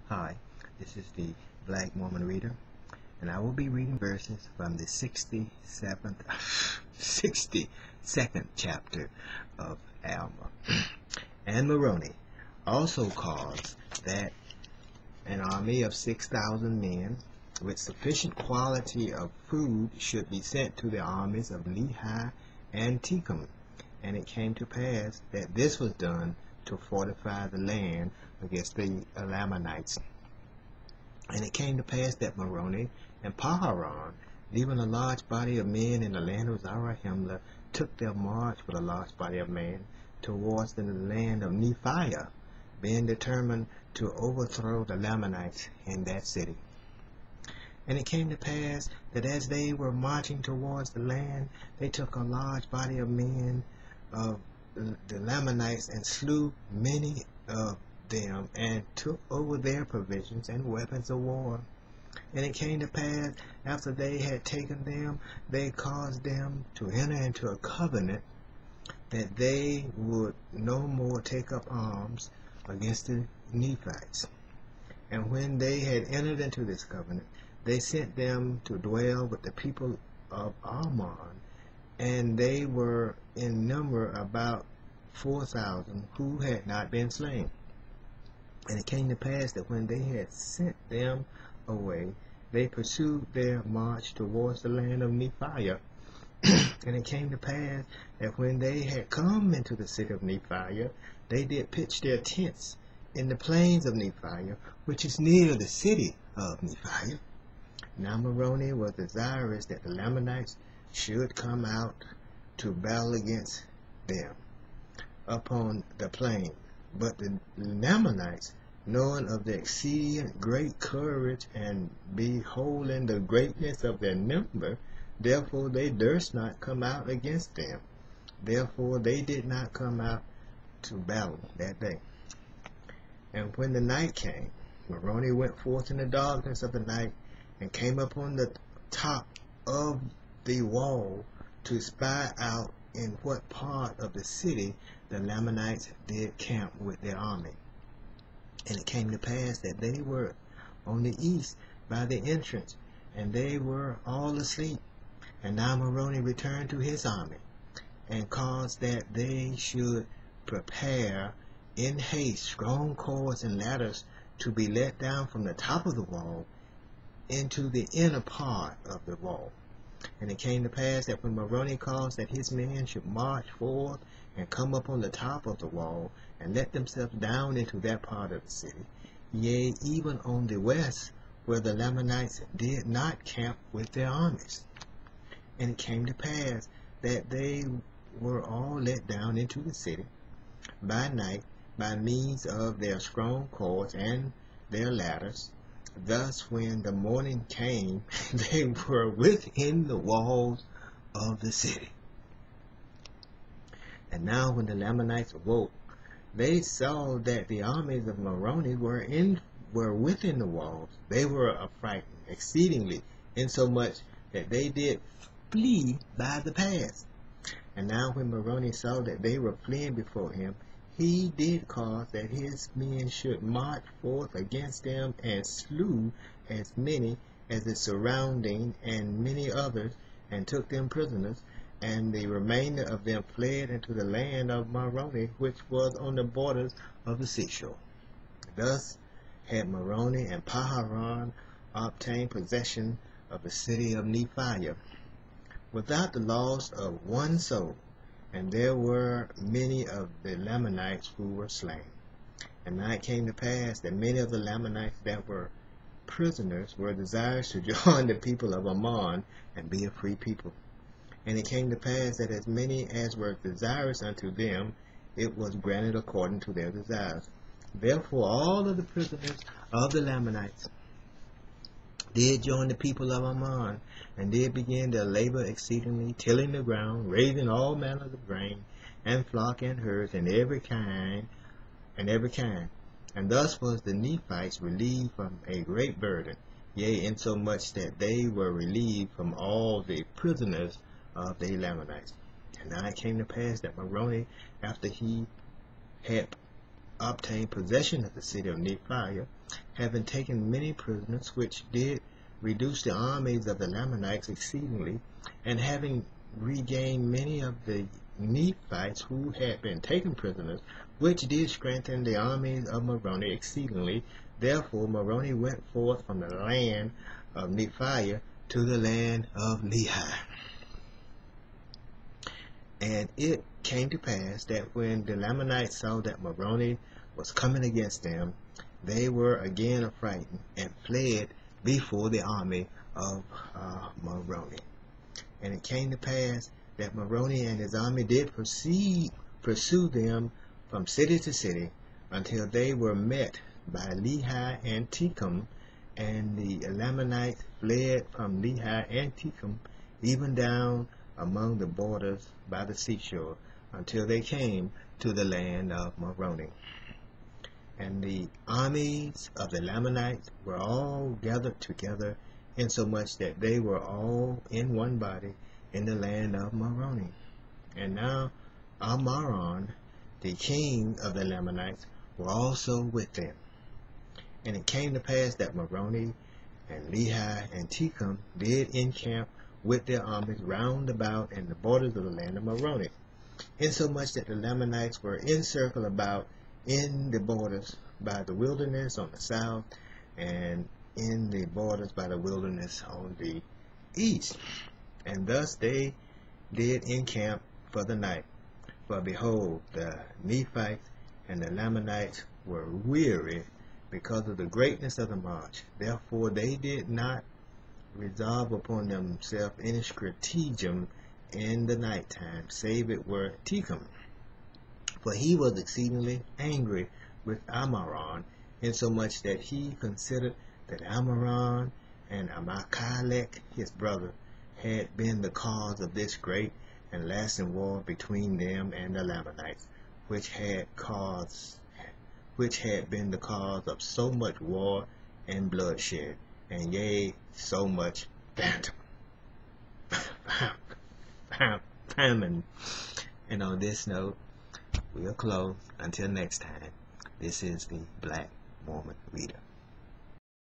Hi, this is the Black Mormon Reader, and I will be reading verses from the 62nd chapter of Alma. And Moroni also caused that an army of 6,000 men with sufficient quality of food should be sent to the armies of Lehi and Tecum. And it came to pass that this was done to fortify the land against the Lamanites. And it came to pass that Moroni and Paharan, leaving a large body of men in the land of Zarahemla, took their march with a large body of men towards the land of Nephiah, being determined to overthrow the Lamanites in that city. And it came to pass that as they were marching towards the land, they took a large body of men of the Lamanites and slew many of them and took over their provisions and weapons of war. And it came to pass, after they had taken them, they caused them to enter into a covenant that they would no more take up arms against the Nephites. And when they had entered into this covenant, they sent them to dwell with the people of Ammon, and they were in number about 4,000 who had not been slain. And it came to pass that when they had sent them away, they pursued their march towards the land of Nephiah. And it came to pass that when they had come into the city of Nephiah, they did pitch their tents in the plains of Nephiah, which is near the city of Nephiah. Now Moroni was desirous that the Lamanites should come out to battle against them upon the plain. But the Lamanites, knowing of their exceeding great courage and beholding the greatness of their number, therefore they durst not come out against them. Therefore they did not come out to battle that day. And when the night came, Moroni went forth in the darkness of the night and came upon the top of the wall to spy out in what part of the city the Lamanites did camp with their army. And it came to pass that they were on the east by the entrance, and they were all asleep. And now Moroni returned to his army, and caused that they should prepare in haste strong cords and ladders to be let down from the top of the wall into the inner part of the wall. And it came to pass that when Moroni caused that his men should march forth and come up on the top of the wall, and let themselves down into that part of the city, yea, even on the west, where the Lamanites did not camp with their armies. And it came to pass that they were all let down into the city by night by means of their strong cords and their ladders. Thus when the morning came, they were within the walls of the city. And now when the Lamanites awoke, they saw that the armies of Moroni were within the walls. They were affrighted exceedingly, insomuch that they did flee by the pass. And now when Moroni saw that they were fleeing before him, he did cause that his men should march forth against them, and slew as many as the surrounding and many others, and took them prisoners. And the remainder of them fled into the land of Moroni, which was on the borders of the seashore. Thus had Moroni and Paharan obtained possession of the city of Nephiah, without the loss of one soul. And there were many of the Lamanites who were slain. And now it came to pass that many of the Lamanites that were prisoners were desirous to join the people of Ammon and be a free people. And it came to pass that as many as were desirous unto them, it was granted according to their desires. Therefore all of the prisoners of the Lamanites did join the people of Ammon, and did begin to labor exceedingly, tilling the ground, raising all manner of grain, and flock and herds, and every kind. And thus was the Nephites relieved from a great burden, yea, insomuch that they were relieved from all the prisoners of the Lamanites. And now it came to pass that Moroni, after he had obtained possession of the city of Nephia, having taken many prisoners, which did reduce the armies of the Lamanites exceedingly, and having regained many of the Nephites who had been taken prisoners, which did strengthen the armies of Moroni exceedingly. Therefore Moroni went forth from the land of Nephia to the land of Lehi. And it came to pass that when the Lamanites saw that Moroni was coming against them, they were again affrighted and fled before the army of Moroni. And it came to pass that Moroni and his army did pursue them from city to city, until they were met by Lehi and Tecum, and the Lamanites fled from Lehi and Tecum, even down among the borders by the seashore, until they came to the land of Moroni. And the armies of the Lamanites were all gathered together, insomuch that they were all in one body in the land of Moroni. And now Amaron, the king of the Lamanites, were also with them. And it came to pass that Moroni and Lehi and Tecum did encamp with their armies round about in the borders of the land of Moroni, insomuch that the Lamanites were encircled about in the borders by the wilderness on the south, and in the borders by the wilderness on the east. And thus they did encamp for the night. For behold, the Nephites and the Lamanites were weary because of the greatness of the march. Therefore they did not resolve upon themselves any stratagem in the night time, save it were Tecum. For he was exceedingly angry with Amaron, insomuch that he considered that Amaron and Amaleek his brother had been the cause of this great and lasting war between them and the Lamanites, which had been the cause of so much war and bloodshed, and yea, so much famine. And on this note, we'll close. Until next time, this is the Black Mormon Reader.